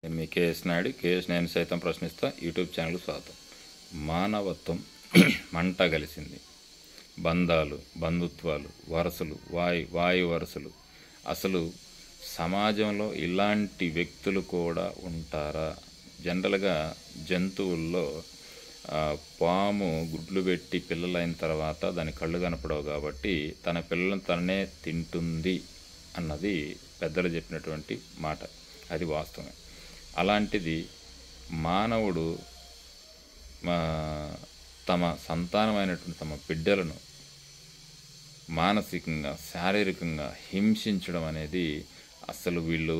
నేను మీ KS Naidu. KS నేను సైతం ప్రశ్నిస్తా యూట్యూబ్ ఛానల్ స్వాగతం. మానవత్వం మంట కలిసింది. బంధాలు, బంధుత్వాలు, వరుసలు, వాయు వరుసలు. అసలు సమాజంలో ఇలాంటి వ్యక్తులు కూడా ఉంటారా? జనరల్గా జంతువుల్లో పాము గుడ్లు పెట్టి పిల్లలైన తర్వాత దాని కళ్ళు కనపడవు కాబట్టి తన పిల్లలను తననే తింటుంది అన్నది పెద్దలు చెప్పినటువంటి మాట. అది వాస్తవమే. అలాంటిది మానవుడు తమ సంతానమైనటువంటి తమ బిడ్డలను మానసికంగా, శారీరకంగా హింసించడం అనేది అసలు వీళ్ళు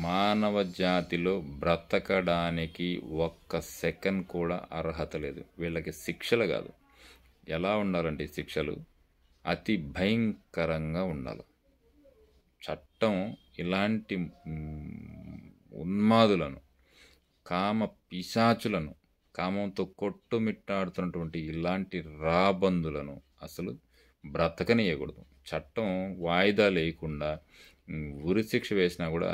మానవ జాతిలో బ్రతకడానికి ఒక్క సెకండ్ కూడా అర్హత లేదు. వీళ్ళకి శిక్షలు కాదు. ఎలా ఉండాలంటే శిక్షలు అతి భయంకరంగా ఉండాలి. చట్టం ఇలాంటి ఉన్మాదులను, కామ పిశాచులను, కామంతో కొట్టుమిట్టాడుతున్నటువంటి ఇలాంటి రాబందులను అసలు బ్రతకనియకూడదు. చట్టం వాయిదా లేకుండా ఉరిశిక్ష వేసినా కూడా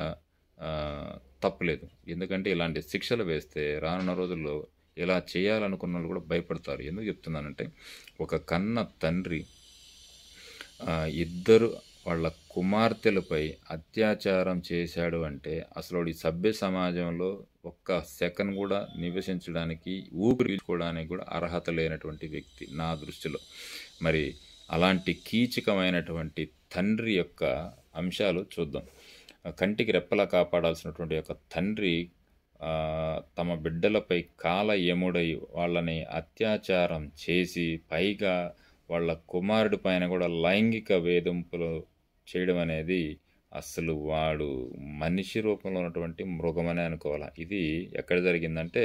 తప్పులేదు. ఎందుకంటే ఇలాంటి శిక్షలు వేస్తే రానున్న రోజుల్లో ఇలా చేయాలనుకున్న వాళ్ళు కూడా భయపడతారు. ఎందుకు చెప్తున్నానంటే, ఒక కన్న తండ్రి ఇద్దరు వాళ్ళ కుమార్తెలపై అత్యాచారం చేశాడు అంటే అసలు ఈ సభ్య సమాజంలో ఒక్క సెకండ్ కూడా నివసించడానికి, ఊపిరి పీల్చుకోవడానికి కూడా అర్హత లేనటువంటి వ్యక్తి నా దృష్టిలో. మరి అలాంటి కీచకమైనటువంటి తండ్రి యొక్క అంశాలు చూద్దాం. కంటికి రెప్పలా కాపాడాల్సినటువంటి యొక్క తండ్రి తమ బిడ్డలపై కాల యముడై వాళ్ళని అత్యాచారం చేసి పైగా వాళ్ళ కుమారుడి పైన కూడా లైంగిక వేధింపులు చేయడం అనేది అసలు వాడు మనిషి రూపంలో ఉన్నటువంటి మృగమనే అనుకోవాలి. ఇది ఎక్కడ జరిగిందంటే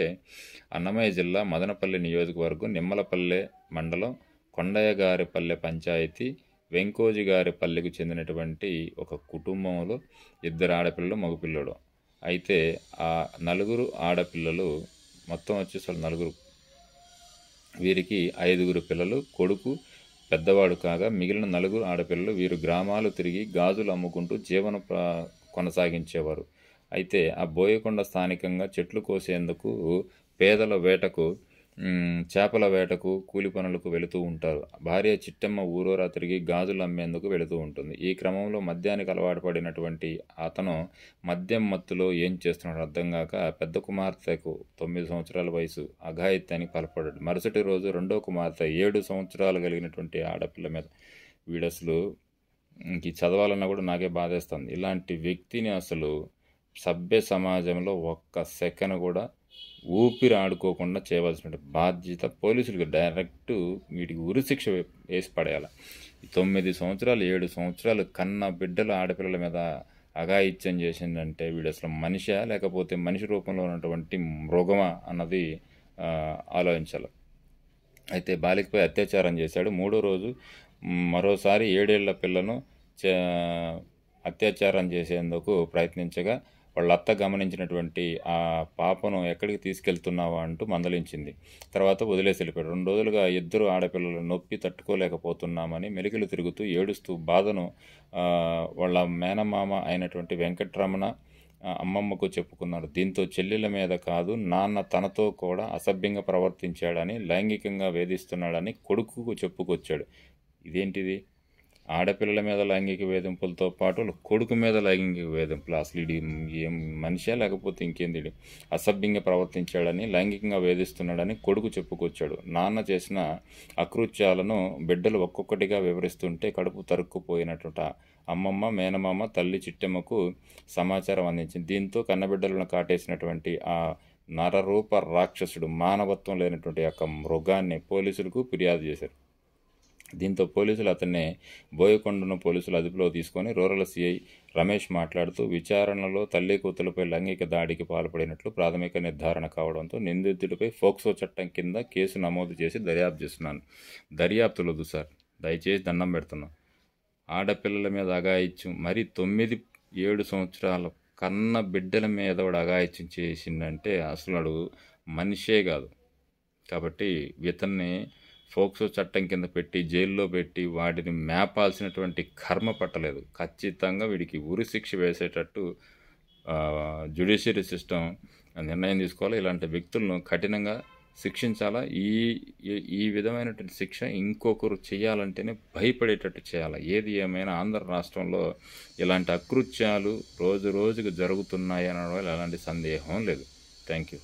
అన్నమయ్య జిల్లా మదనపల్లి నియోజకవర్గం నిమ్మలపల్లె మండలం కొండయ్యగారిపల్లె పంచాయతీ వెంకోజిగారిపల్లెకు చెందినటువంటి ఒక కుటుంబంలో ఇద్దరు ఆడపిల్లలు, మగపిల్లడు. అయితే ఆ నలుగురు ఆడపిల్లలు మొత్తం వచ్చేసరికి నలుగురు, వీరికి 5 పిల్లలు. కొడుకు పెద్దవాడు కాగా మిగిలిన 4 ఆడపిల్లలు. వీరు గ్రామాలు తిరిగి గాజులు అమ్ముకుంటూ జీవనం కొనసాగించేవారు. అయితే ఆ బోయకొండ స్థానికంగా చెట్లు కోసేందుకు, పేదల వేటకు, చేపల వేటకు, కూలి పనులకు వెళుతూ ఉంటారు. భార్య చిట్టమ్మ ఊరూరా తిరిగి గాజులు అమ్మేందుకు వెళుతూ ఉంటుంది. ఈ క్రమంలో మద్యానికి అలవాటు పడినటువంటి అతను మద్యం మత్తులో ఏం చేస్తున్నాడు అర్థం కాక పెద్ద కుమార్తెకు 9 సంవత్సరాల వయసు అఘాయిత్యానికి పాల్పడ్డాడు. మరుసటి రోజు రెండో కుమార్తె 7 సంవత్సరాలు కలిగినటువంటి ఆడపిల్ల మీద వీడసలు ఇంక చదవాలన్నా కూడా నాకే బాధేస్తుంది. ఇలాంటి వ్యక్తిని అసలు సభ్య సమాజంలో ఒక్క సెకండ్ కూడా ఊపిరి ఆడుకోకుండా చేయవలసిన బాధ్యత పోలీసులకు. డైరెక్ట్ వీటికి ఉరిశిక్ష వేసి పడేయాలి. 9 సంవత్సరాలు 7 సంవత్సరాలు కన్న బిడ్డల ఆడపిల్లల మీద అఘాయిత్యం చేసిందంటే వీడు అసలు మనిషా లేకపోతే మనిషి రూపంలో ఉన్నటువంటి మృగమా అన్నది ఆలోచించాలి. అయితే బాలికపై అత్యాచారం చేశాడు. 3వ రోజు మరోసారి 7 ఏళ్ల పిల్లను అత్యాచారం చేసేందుకు ప్రయత్నించగా వాళ్ళ అత్త గమనించినటువంటి ఆ పాపను ఎక్కడికి తీసుకెళ్తున్నావా అంటూ మందలించింది. తర్వాత వదిలేసి వెళ్ళిపోయాడు. 2 రోజులుగా ఇద్దరు ఆడపిల్లలు నొప్పి తట్టుకోలేకపోతున్నామని మెలికలు తిరుగుతూ ఏడుస్తూ బాధను వాళ్ళ మేనమామ అయినటువంటి వెంకటరమణ అమ్మమ్మకు చెప్పుకున్నారు. దీంతో చెల్లెల మీద కాదు నాన్న తనతో కూడా అసభ్యంగా ప్రవర్తించాడని, లైంగికంగా వేధిస్తున్నాడని కొడుకుకు చెప్పుకొచ్చాడు. ఇదేంటిది? ఆడపిల్లల మీద లైంగిక వేధింపులతో పాటు కొడుకు మీద లైంగిక వేధింపులు. అసలు ఇది ఏం మనిషా లేకపోతే ఇంకేంది? అసభ్యంగా ప్రవర్తించాడని, లైంగికంగా వేధిస్తున్నాడని కొడుకు చెప్పుకొచ్చాడు. నాన్న చేసిన అకృత్యాలను బిడ్డలు ఒక్కొక్కటిగా వివరిస్తుంటే కడుపు తరుక్కుపోయినట్టు అమ్మమ్మ, మేనమామ, తల్లి చిట్టెమ్మకు సమాచారం అందించింది. దీంతో కన్నబిడ్డలను కాటేసినటువంటి ఆ నరరూప రాక్షసుడు, మానవత్వం లేనటువంటి యొక్క మృగాన్ని పోలీసులకు ఫిర్యాదు చేశారు. దీంతో పోలీసులు అతన్ని బోయకొండను పోలీసులు అదుపులో తీసుకొని రూరల్ సిఐ రమేష్ మాట్లాడుతూ విచారణలో తల్లి కూతులపై లైంగిక దాడికి పాల్పడినట్లు ప్రాథమిక నిర్ధారణ కావడంతో నిందితుడిపై ఫోక్సో చట్టం కింద కేసు నమోదు చేసి దర్యాప్తు చేస్తున్నాను. దర్యాప్తులు వద్దు సార్, దయచేసి దండం పెడుతున్నాం. ఆడపిల్లల మీద అఘాయిత్యం, మరి 9-7 సంవత్సరాల కన్న బిడ్డల మీద వాడు అఘాయిత్యం చేసిందంటే అసలు వాడు మనిషే కాదు. కాబట్టి ఇతన్ని ఫోక్సో చట్టం కింద పెట్టి జైల్లో పెట్టి వాటిని మేపాల్సినటువంటి కర్మ పట్టలేదు. ఖచ్చితంగా వీడికి ఉరి శిక్ష వేసేటట్టు జ్యుడిషియరీ సిస్టమ్ నిర్ణయం తీసుకోవాలి. ఇలాంటి వ్యక్తులను కఠినంగా శిక్షించాలా. ఈ ఈ విధమైనటువంటి శిక్ష ఇంకొకరు చేయాలంటేనే భయపడేటట్టు చేయాలి. ఏది ఏమైనా ఆంధ్ర రాష్ట్రంలో ఇలాంటి అకృత్యాలు రోజు రోజుకు జరుగుతున్నాయి అనడంలో ఎలాంటి సందేహం లేదు. Thank you.